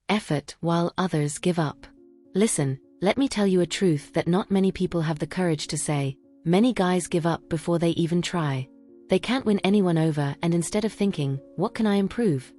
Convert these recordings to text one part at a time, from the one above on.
effort while others give up. Listen, let me tell you a truth that not many people have the courage to say. Many guys give up before they even try. They can't win anyone over, and instead of thinking, what can I improve?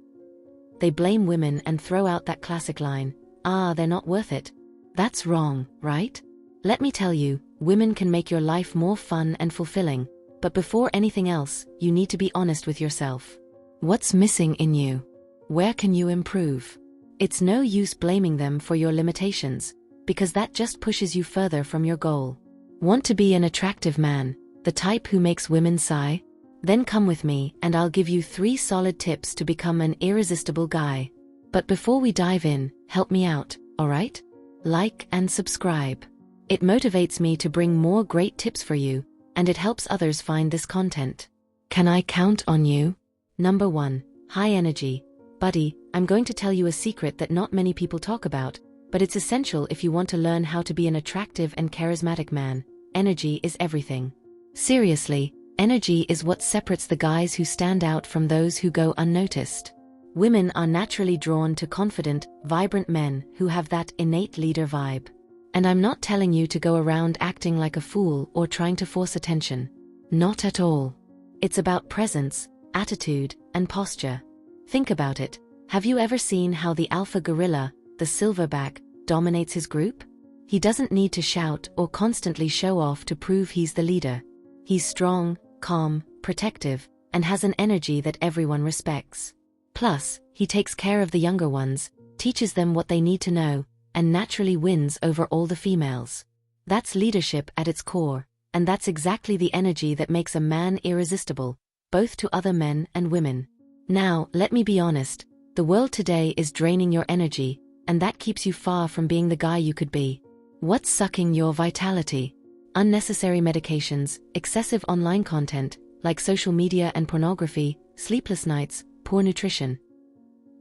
They blame women and throw out that classic line, they're not worth it. That's wrong, right? Let me tell you, women can make your life more fun and fulfilling, but before anything else, you need to be honest with yourself. What's missing in you? Where can you improve? It's no use blaming them for your limitations, because that just pushes you further from your goal. Want to be an attractive man, the type who makes women sigh? Then come with me and I'll give you 3 solid tips to become an irresistible guy. But before we dive in, help me out, alright? Like and subscribe. It motivates me to bring more great tips for you, and it helps others find this content. Can I count on you? Number 1. High energy. Buddy, I'm going to tell you a secret that not many people talk about, but it's essential if you want to learn how to be an attractive and charismatic man. Energy is everything. Seriously, energy is what separates the guys who stand out from those who go unnoticed. Women are naturally drawn to confident, vibrant men who have that innate leader vibe. And I'm not telling you to go around acting like a fool or trying to force attention. Not at all. It's about presence, attitude, and posture. Think about it. Have you ever seen how the alpha gorilla, the silverback, dominates his group? He doesn't need to shout or constantly show off to prove he's the leader. He's strong, calm, protective, and has an energy that everyone respects. Plus, he takes care of the younger ones, teaches them what they need to know, and naturally wins over all the females. That's leadership at its core, and that's exactly the energy that makes a man irresistible, both to other men and women. Now, let me be honest, the world today is draining your energy, and that keeps you far from being the guy you could be. What's sucking your vitality? Unnecessary medications, excessive online content, like social media and pornography, sleepless nights, poor nutrition.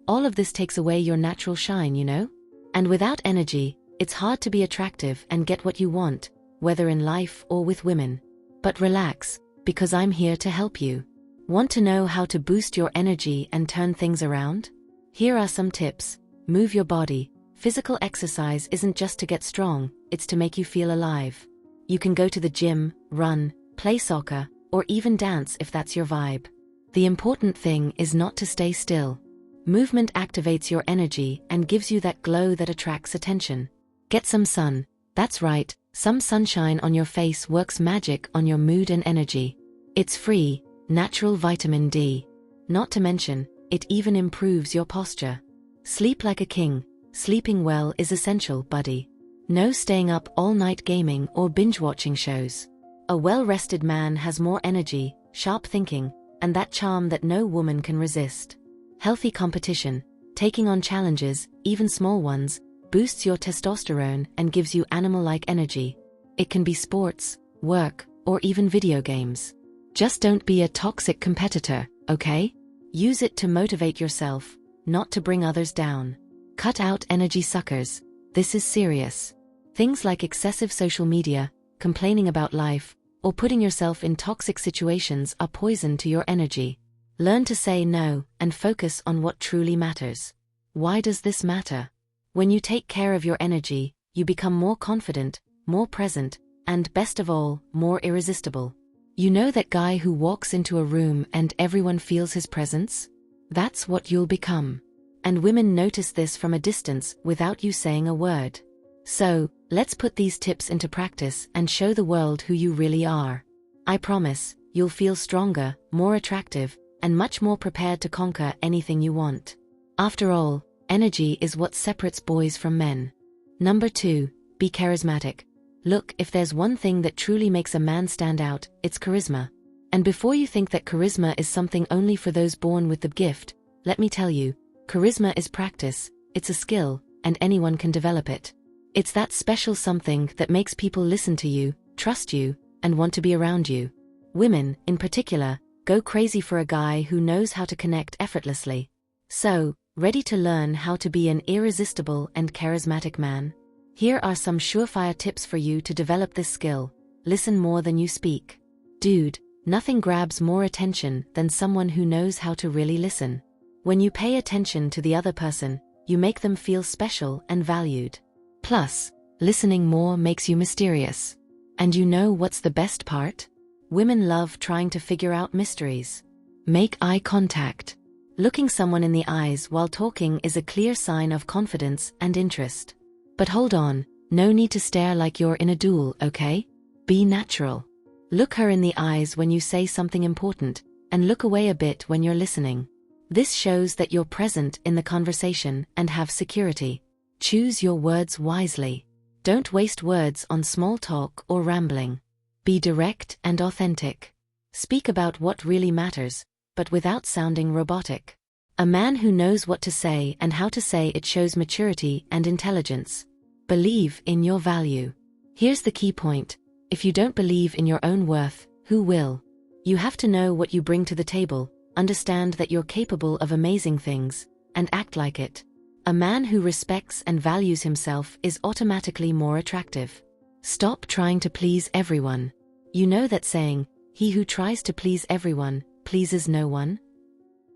All of this takes away your natural shine, you know? And without energy, it's hard to be attractive and get what you want, whether in life or with women. But relax, because I'm here to help you. Want to know how to boost your energy and turn things around? Here are some tips. Move your body. Physical exercise isn't just to get strong, it's to make you feel alive. You can go to the gym, run, play soccer, or even dance if that's your vibe. The important thing is not to stay still. Movement activates your energy and gives you that glow that attracts attention. Get some sun. That's right, some sunshine on your face works magic on your mood and energy. It's free, natural vitamin D. Not to mention, it even improves your posture. Sleep like a king. Sleeping well is essential, buddy. No staying up all night gaming or binge-watching shows. A well-rested man has more energy, sharp thinking, and that charm that no woman can resist. Healthy competition, taking on challenges, even small ones, boosts your testosterone and gives you animal-like energy. It can be sports, work, or even video games. Just don't be a toxic competitor, okay? Use it to motivate yourself, not to bring others down. Cut out energy suckers. This is serious. Things like excessive social media, complaining about life, or putting yourself in toxic situations are poison to your energy. Learn to say no and focus on what truly matters. Why does this matter? When you take care of your energy, you become more confident, more present, and best of all, more irresistible. You know that guy who walks into a room and everyone feels his presence? That's what you'll become. And women notice this from a distance without you saying a word. So, let's put these tips into practice and show the world who you really are. I promise, you'll feel stronger, more attractive, and much more prepared to conquer anything you want. After all, energy is what separates boys from men. Number 2, be charismatic. Look, if there's one thing that truly makes a man stand out, it's charisma. And before you think that charisma is something only for those born with the gift, let me tell you, charisma is practice, it's a skill, and anyone can develop it. It's that special something that makes people listen to you, trust you, and want to be around you. Women, in particular, go crazy for a guy who knows how to connect effortlessly. So, ready to learn how to be an irresistible and charismatic man? Here are some surefire tips for you to develop this skill. Listen more than you speak. Dude, nothing grabs more attention than someone who knows how to really listen. When you pay attention to the other person, you make them feel special and valued. Plus, listening more makes you mysterious. And you know what's the best part? Women love trying to figure out mysteries. Make eye contact. Looking someone in the eyes while talking is a clear sign of confidence and interest. But hold on, no need to stare like you're in a duel, okay? Be natural. Look her in the eyes when you say something important, and look away a bit when you're listening. This shows that you're present in the conversation and have security. Choose your words wisely. Don't waste words on small talk or rambling. Be direct and authentic. Speak about what really matters, but without sounding robotic. A man who knows what to say and how to say it shows maturity and intelligence. Believe in your value. Here's the key point. If you don't believe in your own worth, who will? You have to know what you bring to the table, understand that you're capable of amazing things, and act like it. A man who respects and values himself is automatically more attractive. Stop trying to please everyone. You know that saying, "He who tries to please everyone, pleases no one"?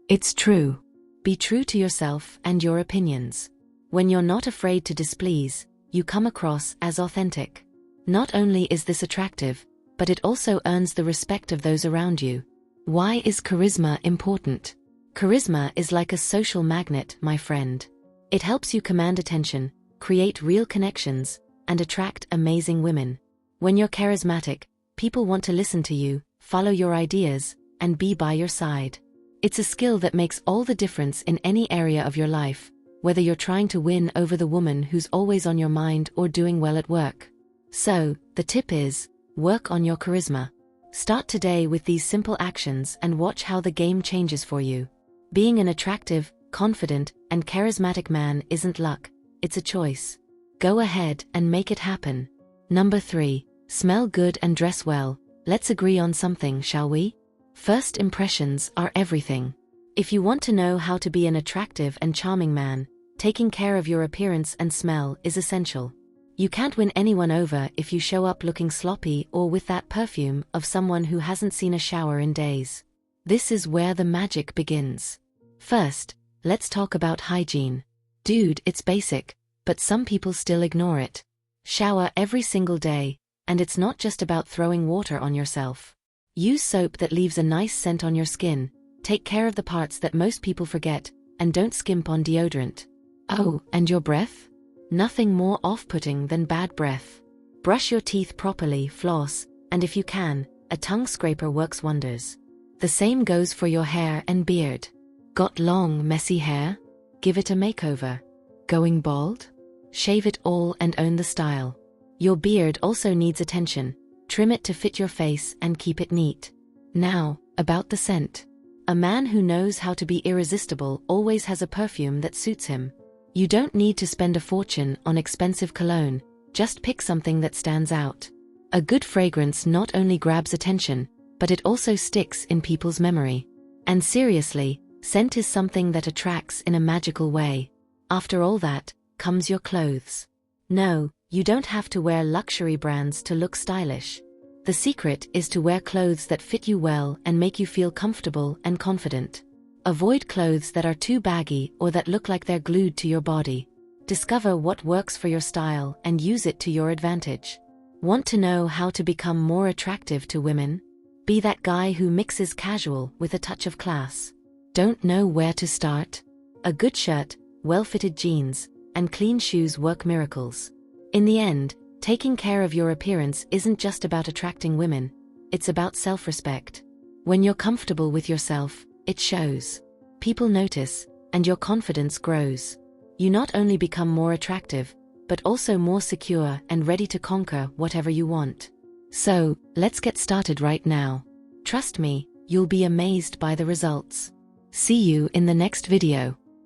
It's true. Be true to yourself and your opinions. When you're not afraid to displease, you come across as authentic. Not only is this attractive, but it also earns the respect of those around you. Why is charisma important? Charisma is like a social magnet, my friend. It helps you command attention, create real connections, and attract amazing women. When you're charismatic, people want to listen to you, follow your ideas, and be by your side. It's a skill that makes all the difference in any area of your life, whether you're trying to win over the woman who's always on your mind or doing well at work. So, the tip is, work on your charisma. Start today with these simple actions and watch how the game changes for you. Being an attractive, confident, and charismatic man isn't luck, it's a choice. Go ahead and make it happen. Number 3, smell good and dress well. Let's agree on something, shall we? First impressions are everything. If you want to know how to be an attractive and charming man, taking care of your appearance and smell is essential. You can't win anyone over if you show up looking sloppy or with that perfume of someone who hasn't seen a shower in days. This is where the magic begins. First, let's talk about hygiene. Dude, it's basic, but some people still ignore it. Shower every single day, and it's not just about throwing water on yourself. Use soap that leaves a nice scent on your skin, take care of the parts that most people forget, and don't skimp on deodorant. Oh, and your breath? Nothing more off-putting than bad breath. Brush your teeth properly, floss, and if you can, a tongue scraper works wonders. The same goes for your hair and beard. Got long, messy hair? Give it a makeover. Going bald? Shave it all and own the style. Your beard also needs attention. Trim it to fit your face and keep it neat. Now, about the scent. A man who knows how to be irresistible always has a perfume that suits him. You don't need to spend a fortune on expensive cologne, just pick something that stands out. A good fragrance not only grabs attention, but it also sticks in people's memory. And seriously, scent is something that attracts in a magical way. After all that, comes your clothes. No, you don't have to wear luxury brands to look stylish. The secret is to wear clothes that fit you well and make you feel comfortable and confident. Avoid clothes that are too baggy or that look like they're glued to your body. Discover what works for your style and use it to your advantage. Want to know how to become more attractive to women? Be that guy who mixes casual with a touch of class. Don't know where to start? A good shirt, well-fitted jeans, and clean shoes work miracles. In the end, taking care of your appearance isn't just about attracting women, it's about self-respect. When you're comfortable with yourself, it shows. People notice, and your confidence grows. You not only become more attractive, but also more secure and ready to conquer whatever you want. So, let's get started right now. Trust me, you'll be amazed by the results. See you in the next video.